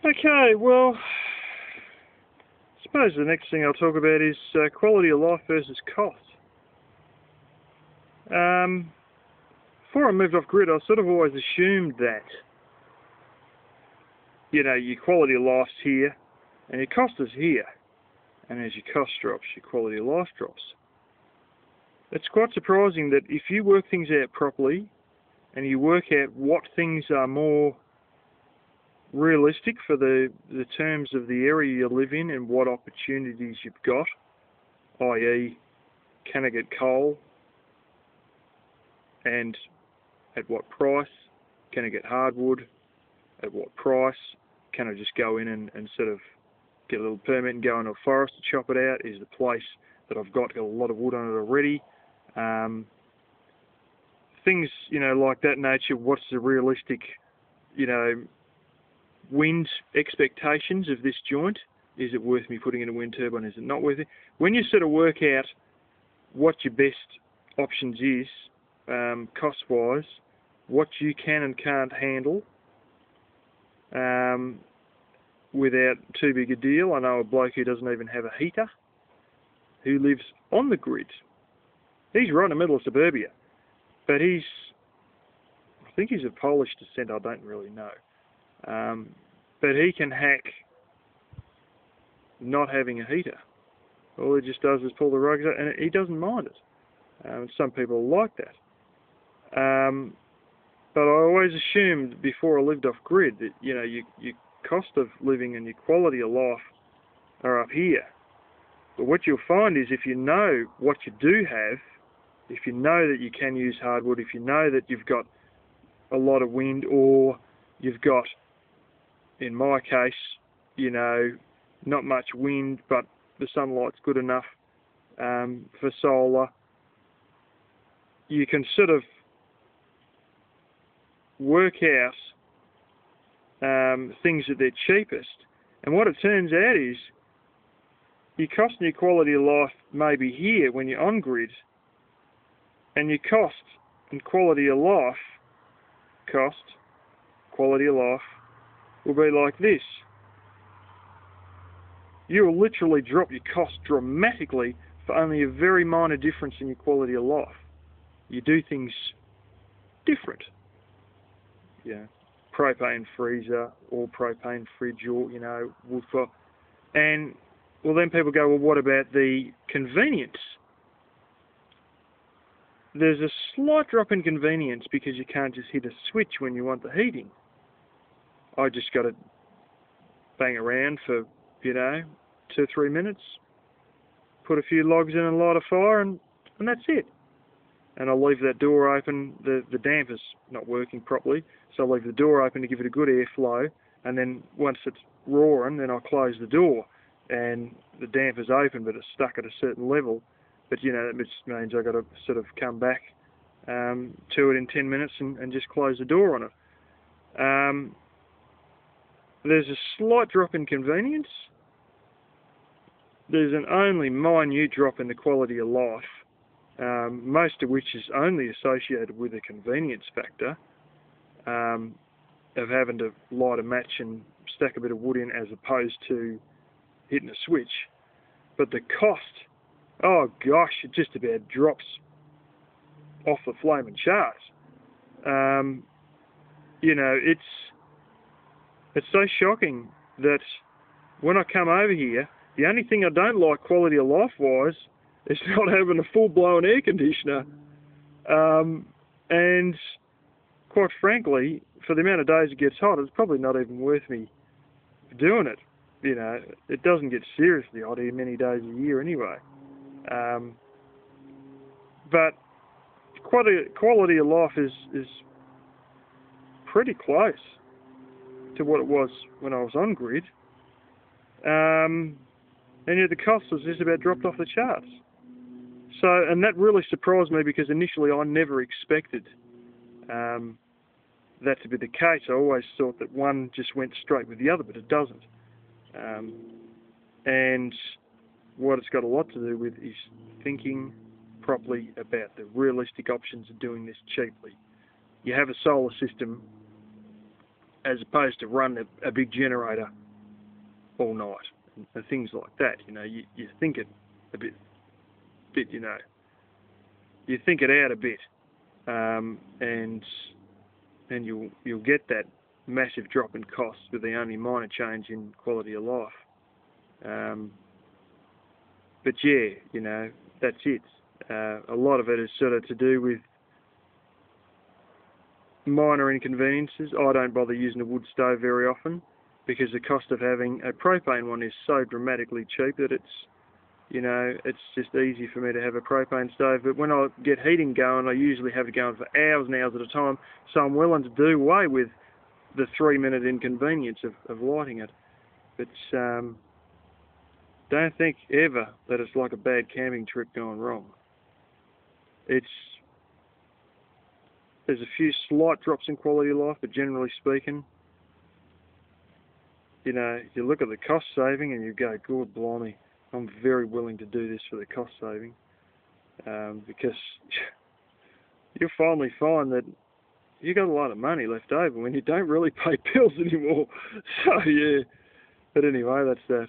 Okay, well, I suppose the next thing I'll talk about is quality of life versus cost. Before I moved off grid, I sort of always assumed that, your quality of life's here and your cost is here. And as your cost drops, your quality of life drops. It's quite surprising that if you work things out properly and you work out what things are more realistic for the terms of the area you live in and what opportunities you've got, i.e. can I get coal and at what price, can I get hardwood, at what price, can I just go in and sort of get a little permit and go into a forest to chop it out, is the place that I've got a lot of wood on it already, things, like that nature. What's the realistic, wind expectations of this joint? Is it worth me putting in a wind turbine? Is it not worth it? When you sort of work out what your best options is, cost-wise, what you can and can't handle, without too big a deal. I know a bloke who doesn't even have a heater, who lives on the grid. He's right in the middle of suburbia, but I think he's of Polish descent, I don't really know. But he can hack not having a heater. All he just does is pull the rugs out, and he doesn't mind it. Some people like that. But I always assumed before I lived off grid that, your cost of living and your quality of life are up here. But what you'll find is if you know what you do have, if you know that you can use hardwood, if you know that you've got a lot of wind, or you've got, in my case, not much wind, but the sunlight's good enough for solar, you can sort of work out things that they're cheapest. And what it turns out is your cost and your quality of life may be here when you're on grid, and your cost and quality of life will be like this. You will literally drop your cost dramatically for only a very minor difference in your quality of life. You do things different. Propane freezer or propane fridge, or, wood for... And, well, then people go, well, what about the convenience? There's a slight drop in convenience because you can't just hit a switch when you want the heating. I just got to bang around for, 2 or 3 minutes, put a few logs in and light a fire, and that's it. And I'll leave that door open. The damper's not working properly, so I'll leave the door open to give it a good airflow, and then once it's roaring, then I'll close the door, and the damper's open, but it's stuck at a certain level. But, that just means I've got to sort of come back to it in 10 minutes and just close the door on it. There's a slight drop in convenience. There's an only minute drop in the quality of life, most of which is only associated with a convenience factor of having to light a match and stack a bit of wood in as opposed to hitting a switch. But the cost, oh gosh, it just about drops off the flaming charts. It's so shocking that when I come over here, the only thing I don't like quality of life wise is not having a full-blown air conditioner. And quite frankly, for the amount of days it gets hot, it's probably not even worth me doing it. It doesn't get seriously hot here many days a year anyway. But quality of life is pretty close to what it was when I was on grid. And yet the cost was just about dropped off the charts. So, and that really surprised me because initially I never expected that to be the case. I always thought that one just went straight with the other, but it doesn't. And what it's got a lot to do with is thinking properly about the realistic options of doing this cheaply. You have a solar system as opposed to run a big generator all night and things like that. You know, you think it a bit, you know, you think it out a bit, and you'll get that massive drop in costs with the only minor change in quality of life. But yeah, you know, that's it. A lot of it is sort of to do with minor inconveniences. I don't bother using a wood stove very often because the cost of having a propane one is so dramatically cheap that it's, you know, it's just easy for me to have a propane stove. But when I get heating going, I usually have it going for hours and hours at a time, so I'm willing to do away with the 3-minute inconvenience of lighting it. But don't think ever that it's like a bad camping trip gone wrong. There's a few slight drops in quality of life, but generally speaking, you know, you look at the cost saving and you go, God blimey, I'm very willing to do this for the cost saving, because you'll finally find that you got a lot of money left over when you don't really pay bills anymore. So yeah, but anyway, that's that.